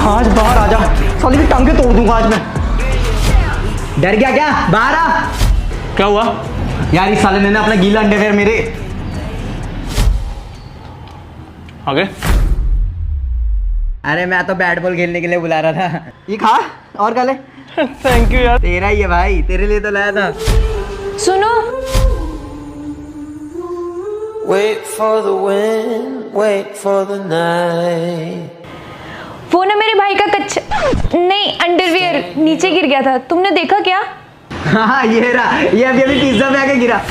आज बाहर आ जा, साली की टांगे तोड़ दूंगा आज मैं। डर गया क्या? बाहर आ। क्या हुआ यार इस साले ने ना अपना गीला अंडरवेयर मेरे। आगे अरे मैं तो बैट बॉल खेलने के लिए बुला रहा था। ये खा और खा ले। थैंक यू यार। तेरा ही है भाई, तेरे लिए तो लाया था। सुनो, Wait for the wind, wait for the night. वो ना मेरे भाई का कच्चा नहीं अंडरवियर नीचे गिर गया था, तुमने देखा क्या? हाँ ये रहा, ये अभी अभी पिज्जा पे आके गिरा।